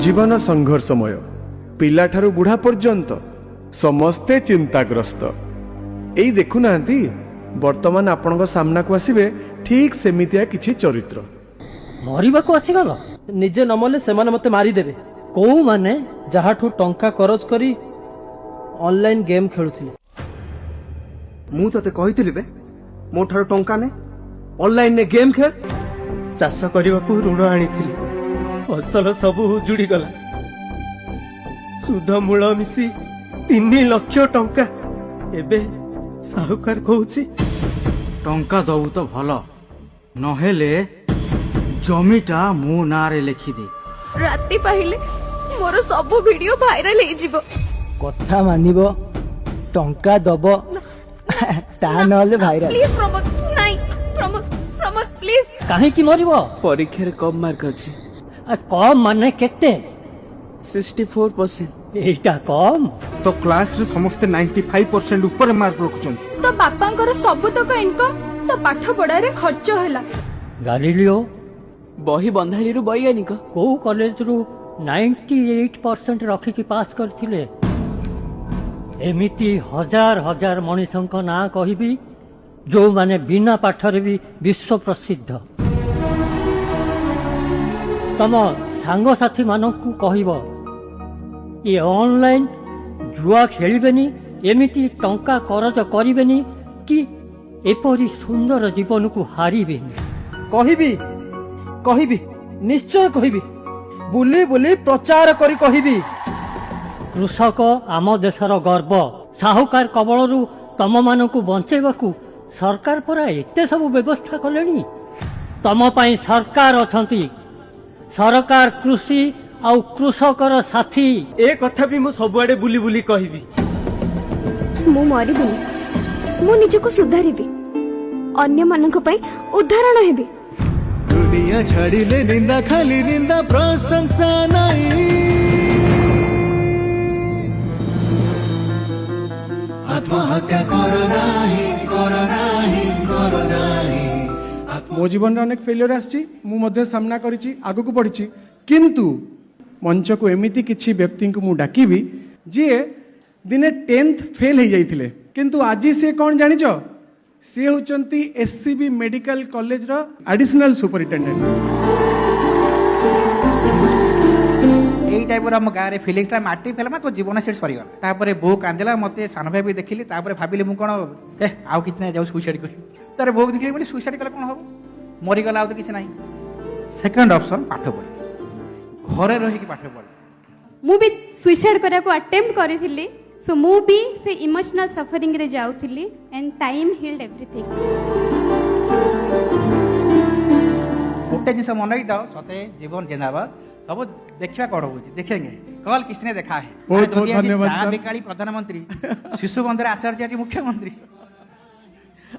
जीवन संघर्षमय पिलाठारू बुढ़ा पर्यंत समस्ते चिंताग्रस्त। एई देखुना वर्तमान आपण सामना को आसवे ठीक सेमितिया किछि चरित्र। मरिबा को आसीगल निजे नमले से मते मारिदेवे। को माने जहाठू टंका खरच करी ऑनलाइन गेम खेलुथिले। मु तते कहिथिली बे मो ठारो टंका ने ऑनलाइन ने गेम खेल। चाष करने को ऋण आनीथिली फसल सब उजुड़ी गला। सुध मूल मिसी 3 लाख टंका एबे साहुकार कहूची टंका दबु तो भल नहेले जमीटा मो नारे लिखि दे। राति पाहिले मोर सब वीडियो वायरल हे जिवो। कथा मानिबो टंका दबो ता नले भाइराल। प्लीज प्रमोद नाही प्रमोद प्रमोद प्लीज। काहे की मरिबो? परीक्षा रे कम मार्क अछि। कम माने केते? 64%। एटा कम तो क्लास रे समस्त 95% ऊपर मार्क रखुछन। तो बापांकर सब तक इनकम तो पाठ पढ़ा रे खर्च होला। गालिलियो बही बंधाली रु वैज्ञानिक को कॉलेज रु 98% रखी की पास करथिले। एमिति हजार हजार मनीषंक ना कहिबी जो माने बिना पाठरे भी विश्व प्रसिद्ध। तम सांग साथी मानकु कहिबो ये ऑनलाइन जुआ खेलिबेनी एमिति टंका करज करिबेनी कि एपरी सुंदर जीवन को हारिबेनी। कहिबी कहिबी निश्चय कहिबी बुली बुली प्रचार करी कहिबी। कृषक आम देशर गर्व। साहुकार कबलरू तम मानकु बंचेबाकू सरकार परा एते सब व्यवस्था कलेनी। तम पाई सरकार अछंती। सरकार कृषि आउ कृषकर साथी। ए कथा भी मु सबुआडे बुली बुली कहिबी। मु मरिबिनी मु निजको सुधारिबी अन्य मानक पई उदाहरण हेबी। दुनिया छाड़िले निंदा खाली निंदा प्रशंसा नहीं। आत्महत्या करो नाही करो नाही करो नाही। मो जीवन रे अनेक फेलियर आछि मु मध्ये सामना करिछि आगु को बढ़िछि किंतु मंच को एमिति किछि व्यक्ति को मु डाकिबी जे दिने 10th फेल हो जाइथिले किंतु आजी से कौन जानिछ से होचंती एससीबी मेडिकल कॉलेज रो एडिशनल सुपरिटेंडेंट। यही टाइप हम गाँव में फिलिंग्स माटी फेल तो जीवन से सरीगला। तापर बो कांदेला मत सान भाई भी देखिली भाविली मुझे कौन आउ कि ना जाऊ सुइसाइड कर तार बो देखिली बोली सुइसाइड कले कौन हम मरीगला तो किसी ना। सेकंड ऑप्शन पाठ पढ़ घरे रही पाठ पढ़। मु भी सुइसाइड करिया को अटेम्प्ट करिथिली सो मु भी से इमोशनल सफरिंग रे जाउथिली एंड टाइम हील्ड एवरीथिंग। गोटे जिनस मन रखी था सते जीवन जिंदाबाद सब देखा कौन हो देखेंगे कल किसी ने देखा है। बहुत बहुत धन्यवाद बेकाली प्रधानमंत्री शिशु बंधर आचार्य जी मुख्यमंत्री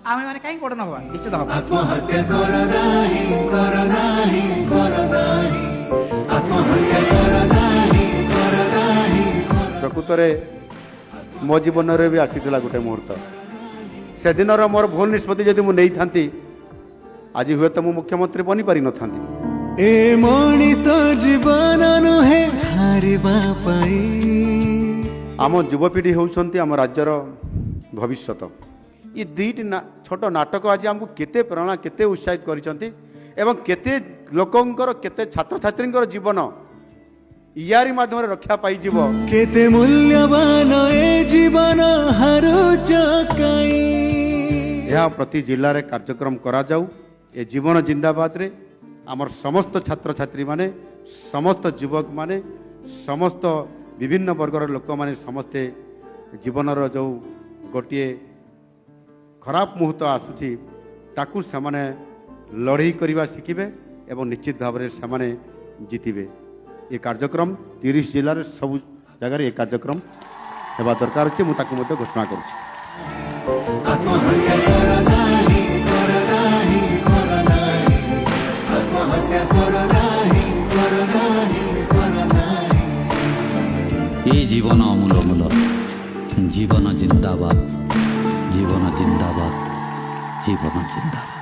आमे माने काई पड़न हवा निश्चित हवा। आत्महत्या करो नाही करो नाही करो नाही। आत्महत्या करो नाही करो नाही। प्रकृत रे मो जीवन रे भी आसीथिला गोटे मुहूर्त से दिन मोर भूल निष्पत्ति जदि मु नहीं थांती आज हुए तो मु मुख्यमंत्री बनी पारि न थांती। ए मनीष जीवन नुहे हारिबा पाई। आम युवपीढ़ी होउछंती आम राज्यर भविष्यत। ये दुईटी छोट नाटक आज आमको केते प्रेरणा केते उत्साहित करिसंती एवं केते लोकंकर केते छात्र छात्रींकर जीवन यारी माध्यम रक्षा पाई जीव। केते मूल्यवान ए जीवन हारुच काई। यह प्रति जिल्ला रे कार्यक्रम करा जाऊ। ए जीवन जिंदाबाद रे आमर समस्त छात्र छात्री माने समस्त युवक माने समस्त विभिन्न वर्गर लोक माने समस्ते जीवनर जो गोटे खराब मुहूर्त आसुची ताकू सेमाने लड़ाई करवा शिखिबे एवं निश्चित भाव में सेमाने जीतिबे। ये कार्यक्रम 30 जिले में सब जगह ये कार्यक्रम हेबा दरकार अछि मु ताकू मते घोषणा करूछि। आत्महत्या करो नाही करो नाही करो नाही। आत्महत्या करो नाही करो नाही करो नाही। ये जीवन अमूल जीवन जिंदाबाद जीवन जिंदाबाद जीवन जिंदाबाद।